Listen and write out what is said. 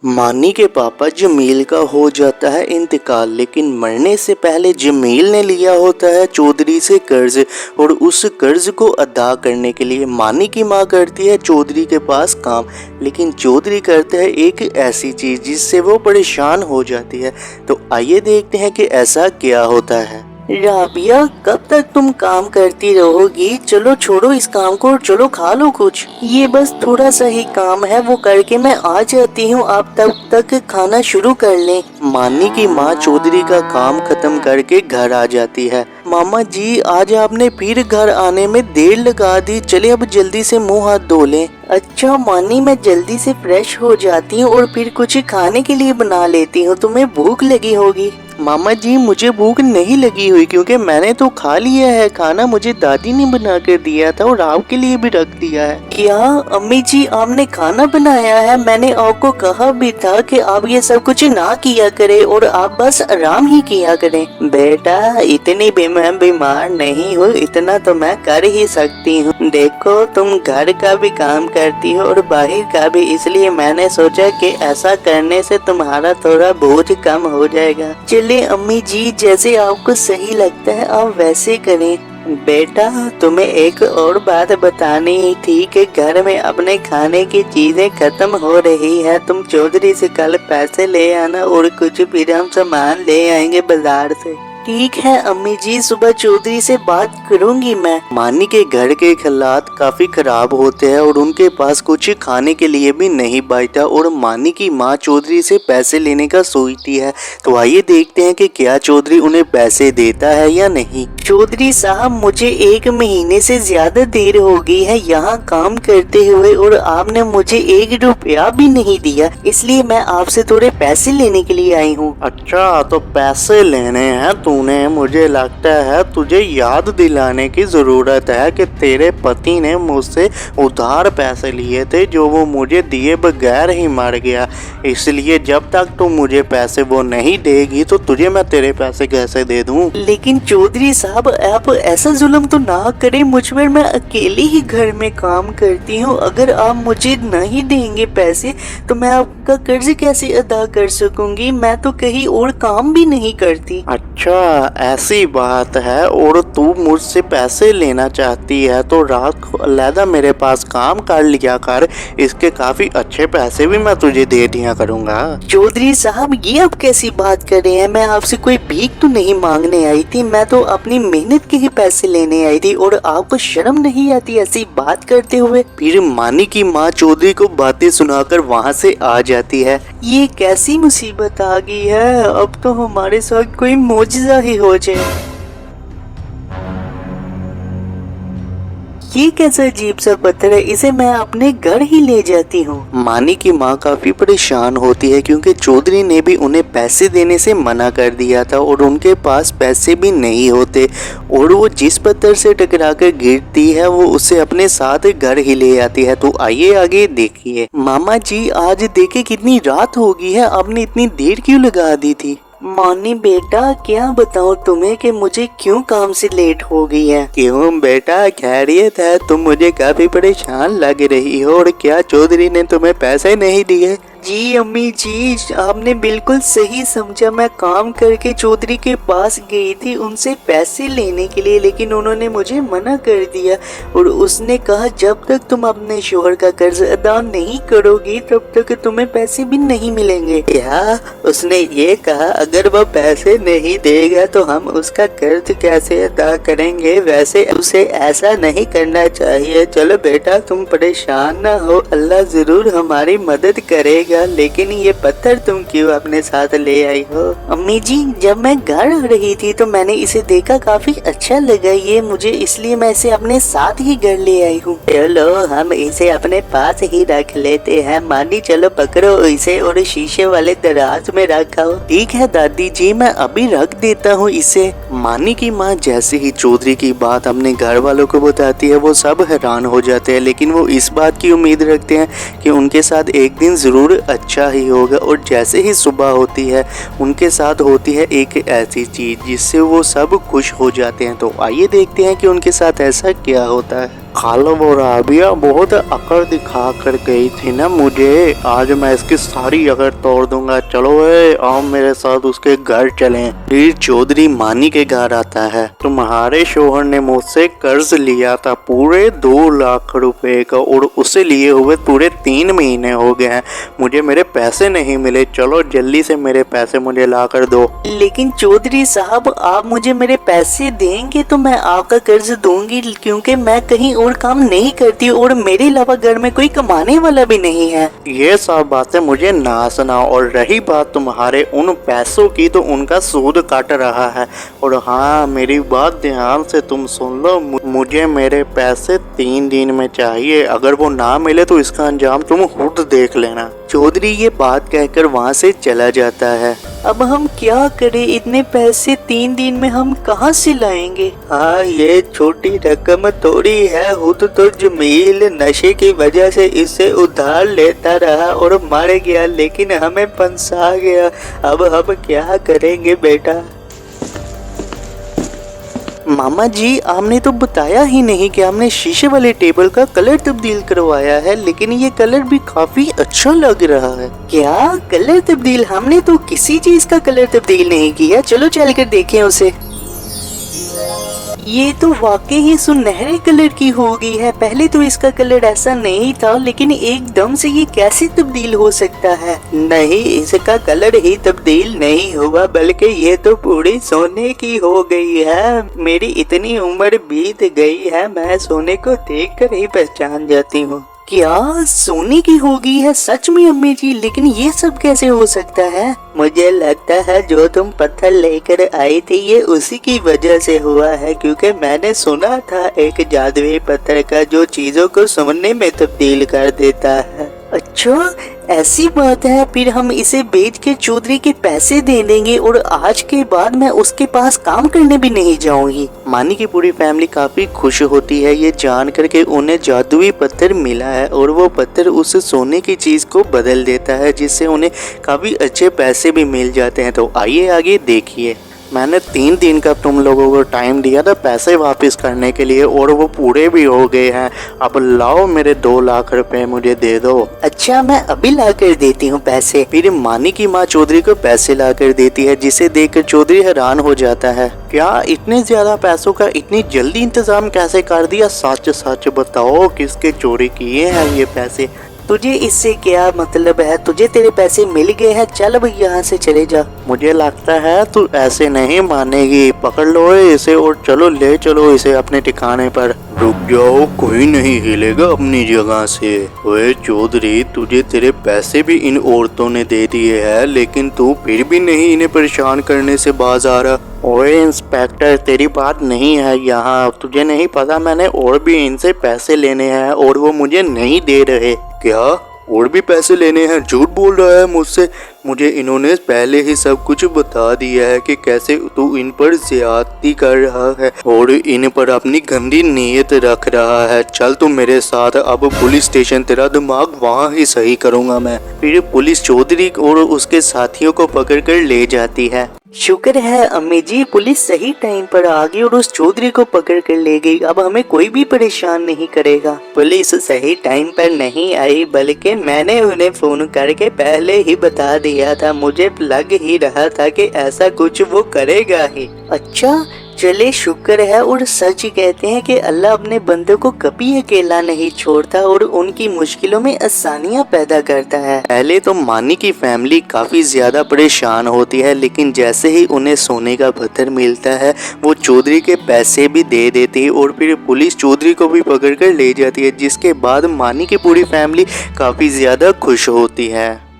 मानी के पापा जमील का हो जाता है इंतकाल, लेकिन मरने से पहले जमील ने लिया होता है चौधरी से कर्ज और उस कर्ज को अदा करने के लिए मानी की माँ करती है चौधरी के पास काम। लेकिन चौधरी करता है एक ऐसी चीज़ जिससे वो परेशान हो जाती है। तो आइए देखते हैं कि ऐसा क्या होता है। राबिया, कब तक तुम काम करती रहोगी? चलो छोड़ो इस काम को और चलो खा लो कुछ। ये बस थोड़ा सा ही काम है, वो करके मैं आ जाती हूँ, आप तब तक खाना शुरू कर लें। मानी की माँ चौधरी का काम खत्म करके घर आ जाती है। मामा जी, आज आपने फिर घर आने में देर लगा दी, चले अब जल्दी से मुंह हाथ धो लें। अच्छा मानी, मैं जल्दी से फ्रेश हो जाती हूँ और फिर कुछ खाने के लिए बना लेती हूँ, तुम्हें भूख लगी होगी। मामा जी, मुझे भूख नहीं लगी हुई क्योंकि मैंने तो खा लिया है खाना, मुझे दादी ने बना कर दिया था और आपके लिए भी रख दिया है। क्या अम्मी जी, आपने खाना बनाया है? मैंने आपको कहा भी था कि आप ये सब कुछ ना किया करें और आप बस आराम ही किया करें। बेटा, इतनी भी मैं बीमार नहीं हूँ, इतना तो मैं कर ही सकती हूँ। देखो, तुम घर का भी काम करती हो और बाहर का भी, इसलिए मैंने सोचा कि ऐसा करने से तुम्हारा थोड़ा बोझ कम हो जाएगा। चलिए अम्मी जी, जैसे आपको सही लगता है आप वैसे करें। बेटा, तुम्हें एक और बात बतानी थी कि घर में अपने खाने की चीजें खत्म हो रही है। तुम चौधरी से कल पैसे ले आना और कुछ फिर हम सामान ले आएंगे बाजार से। ठीक है अम्मी जी, सुबह चौधरी से बात करूंगी मैं। मानी के घर के हालात काफी खराब होते हैं और उनके पास कुछ खाने के लिए भी नहीं बचता और मानी की माँ चौधरी से पैसे लेने का सोचती है। तो आइए देखते हैं कि क्या चौधरी उन्हें पैसे देता है या नहीं। चौधरी साहब, मुझे 1 महीने से ज्यादा देर हो गई है यहाँ काम करते हुए और आपने मुझे 1 रुपया भी नहीं दिया, इसलिए मैं आपसे थोड़े पैसे लेने के लिए आई हूँ। अच्छा, तो पैसे लेने हैं तूने? मुझे लगता है तुझे याद दिलाने की जरूरत है कि तेरे पति ने मुझसे उधार पैसे लिए थे जो वो मुझे दिए बगैर ही मर गया, इसलिए जब तक तू मुझे पैसे वो नहीं देगी तो तुझे मैं तेरे पैसे कैसे दे दूं? लेकिन चौधरी साहब, आप ऐसा जुल्म तो ना करें मुझ पर, मैं अकेले ही घर में काम करती हूँ। अगर आप मुझे नहीं देंगे पैसे तो मैं आपका कर्ज कैसे अदा कर सकूंगी? मैं तो कहीं और काम भी नहीं करती। अच्छा, ऐसी बात है और तू मुझसे पैसे लेना चाहती है तो रात को अलहदा मेरे पास काम कर लिया कर, इसके काफी अच्छे पैसे भी मैं तुझे दे दिया करूँगा। चौधरी साहब, ये आप कैसी बात कर रहे हैं? मैं आपसे कोई भीख तो नहीं मांगने आई थी, मैं तो अपनी मेहनत के ही पैसे लेने आई थी और आपको शर्म नहीं आती ऐसी बात करते हुए? फिर मानी की माँ चौधरी को बातें सुनाकर वहाँ से आ जाती है। ये कैसी मुसीबत आ गई है, अब तो हमारे साथ कोई मौजज़ा ही हो जाए। ये कैसा अजीब सा पत्थर है, इसे मैं अपने घर ही ले जाती हूँ। मानी की माँ काफी परेशान होती है क्योंकि चौधरी ने भी उन्हें पैसे देने से मना कर दिया था और उनके पास पैसे भी नहीं होते और वो जिस पत्थर से टकरा कर गिरती है वो उसे अपने साथ घर ही ले आती है। तो आइए आगे देखिए। मामा जी, आज देखे कितनी रात हो गई है, आपने इतनी देर क्यों लगा दी थी? मानी बेटा, क्या बताऊं तुम्हें कि मुझे क्यों काम से लेट हो गई है। क्यों बेटा, खैरियत है? तुम मुझे काफी परेशान लग रही हो और क्या चौधरी ने तुम्हें पैसे नहीं दिए? जी अम्मी जी, आपने बिल्कुल सही समझा, मैं काम करके चौधरी के पास गई थी उनसे पैसे लेने के लिए, लेकिन उन्होंने मुझे मना कर दिया और उसने कहा जब तक तुम अपने शोहर का कर्ज अदा नहीं करोगी तब तक तुम्हें पैसे भी नहीं मिलेंगे। क्या उसने ये कहा? अगर वो पैसे नहीं देगा तो हम उसका कर्ज कैसे अदा करेंगे? वैसे उसे ऐसा नहीं करना चाहिए। चलो बेटा, तुम परेशान ना हो, अल्लाह जरूर हमारी मदद करेगा। लेकिन ये पत्थर तुम क्यों अपने साथ ले आई हो? अम्मी जी, जब मैं घर आ रही थी तो मैंने इसे देखा, काफी अच्छा लगा ये मुझे, इसलिए मैं इसे अपने साथ ही घर ले आई हूँ। चलो हम इसे अपने पास ही रख लेते हैं। मानी, चलो पकड़ो इसे और शीशे वाले दराज में रखो। ठीक है दादी जी, मैं अभी रख देता हूँ इसे। मानी की माँ जैसे ही चौधरी की बात अपने घर वालों को बताती है वो सब हैरान हो जाते हैं, लेकिन वो इस बात की उम्मीद रखते हैं कि उनके साथ एक दिन जरूर अच्छा ही होगा। और जैसे ही सुबह होती है उनके साथ होती है एक ऐसी चीज जिससे वो सब खुश हो जाते हैं। तो आइए देखते हैं कि उनके साथ ऐसा क्या होता है। खाला वो राबिया बहुत अकड़ दिखा कर गई थी ना मुझे, आज मैं इसकी सारी अकड़ तोड़ दूंगा। चलो आओ मेरे साथ उसके घर चलें। फिर चौधरी मानी के घर आता है। तुम्हारे शोहर ने मुझसे कर्ज लिया था पूरे 2 लाख रुपए का, और उसे लिए हुए पूरे 3 महीने हो गए हैं। मुझे मेरे पैसे नहीं मिले, चलो जल्दी से मेरे पैसे मुझे ला कर दो। लेकिन चौधरी साहब, आप मुझे मेरे पैसे देंगे तो मैं आपका कर्ज दूंगी, क्योंकि मैं कहीं और काम नहीं करती और मेरे अलावा घर में कोई कमाने वाला भी नहीं है। ये सब बातें मुझे ना सुनाओ, और रही बात तुम्हारे उन पैसों की, तो उनका सूद काट रहा है। और हाँ, मेरी बात ध्यान से तुम सुन लो, मुझे मेरे पैसे 3 दिन में चाहिए। अगर वो ना मिले तो इसका अंजाम तुम खुद देख लेना। चौधरी ये बात कहकर वहाँ से चला जाता है। अब हम क्या करें, इतने पैसे 3 दिन में हम कहाँ से लाएंगे? हाँ, ये छोटी रकम थोड़ी है। खुद तो जमील नशे की वजह से इससे उधार लेता रहा और मर गया, लेकिन हमें फंसा गया। अब हम क्या करेंगे बेटा? मामा जी, आपने तो बताया ही नहीं कि हमने शीशे वाले टेबल का कलर तब्दील करवाया है, लेकिन ये कलर भी काफी अच्छा लग रहा है। क्या कलर तब्दील? हमने तो किसी चीज का कलर तब्दील नहीं किया। चलो चलकर देखें उसे। ये तो वाकई ही सुनहरे कलर की हो गई है। पहले तो इसका कलर ऐसा नहीं था, लेकिन एकदम से ये कैसे तब्दील हो सकता है? नहीं, इसका कलर ही तब्दील नहीं हुआ, बल्कि ये तो पूरी सोने की हो गई है। मेरी इतनी उम्र बीत गई है, मैं सोने को देखकर ही पहचान जाती हूँ। क्या सोने की हो गई है? सच में अम्मी जी? लेकिन ये सब कैसे हो सकता है? मुझे लगता है जो तुम पत्थर लेकर आई थी ये उसी की वजह से हुआ है, क्योंकि मैंने सुना था एक जादुई पत्थर का जो चीजों को सोने में तब्दील कर देता है। अच्छा, ऐसी बात है। फिर हम इसे बेच के चौधरी के पैसे दे देंगे और आज के बाद मैं उसके पास काम करने भी नहीं जाऊंगी। मानी की पूरी फैमिली काफी खुश होती है ये जान कर के उन्हें जादुई पत्थर मिला है, और वो पत्थर उस सोने की चीज को बदल देता है, जिससे उन्हें काफी अच्छे पैसे भी मिल जाते हैं। तो आइए आगे देखिए। मैंने 3 दिन का तुम लोगों को टाइम दिया था पैसे वापस करने के लिए, और वो पूरे भी हो गए हैं। अब लाओ मेरे 2 लाख रुपए मुझे दे दो। अच्छा, मैं अभी ला कर देती हूँ पैसे। फिर मानी की माँ चौधरी को पैसे ला कर देती है, जिसे देखकर चौधरी हैरान हो जाता है। क्या इतने ज्यादा पैसों का इतनी जल्दी इंतजाम कैसे कर दिया? सच सच बताओ, किसके चोरी किए हैं ये पैसे? तुझे इससे क्या मतलब है? तुझे तेरे पैसे मिल गए हैं, चल अब यहाँ से चले जा। मुझे लगता है तू ऐसे नहीं मानेगी। पकड़ लो इसे और चलो ले चलो इसे अपने ठिकाने पर। रुक जाओ, कोई नहीं हिलेगा अपनी जगह से। ओए चौधरी, तुझे तेरे पैसे भी इन औरतों ने दे दिए हैं, लेकिन तू फिर भी नहीं इन्हें परेशान करने से बाज आ रहा। ओए इंस्पेक्टर, तेरी बात नहीं है यहाँ। तुझे नहीं पता मैंने और भी इनसे पैसे लेने हैं और वो मुझे नहीं दे रहे। क्या और भी पैसे लेने हैं? झूठ बोल रहा है मुझसे। मुझे इन्होंने पहले ही सब कुछ बता दिया है कि कैसे तू इन पर ज्यादती कर रहा है और इन पर अपनी गंदी नीयत रख रहा है। चल तू मेरे साथ, अब पुलिस स्टेशन, तेरा दिमाग वहाँ ही सही करूँगा मैं। फिर पुलिस चौधरी और उसके साथियों को पकड़कर ले जाती है। शुक्र है अम्मी जी, पुलिस सही टाइम पर आ गई और उस चौधरी को पकड़ कर ले गई। अब हमें कोई भी परेशान नहीं करेगा। पुलिस सही टाइम पर नहीं आई, बल्कि मैंने उन्हें फोन करके पहले ही बता दिया था। मुझे लग ही रहा था कि ऐसा कुछ वो करेगा ही। अच्छा, चले शुक्र है। और सच कहते हैं कि अल्लाह अपने बंदों को कभी अकेला नहीं छोड़ता और उनकी मुश्किलों में आसानियां पैदा करता है। पहले तो मानी की फैमिली काफी ज्यादा परेशान होती है, लेकिन जैसे ही उन्हें सोने का पत्थर मिलता है वो चौधरी के पैसे भी दे देती है और फिर पुलिस चौधरी को भी पकड़ कर ले जाती है, जिसके बाद मानी की पूरी फैमिली काफी ज्यादा खुश होती है।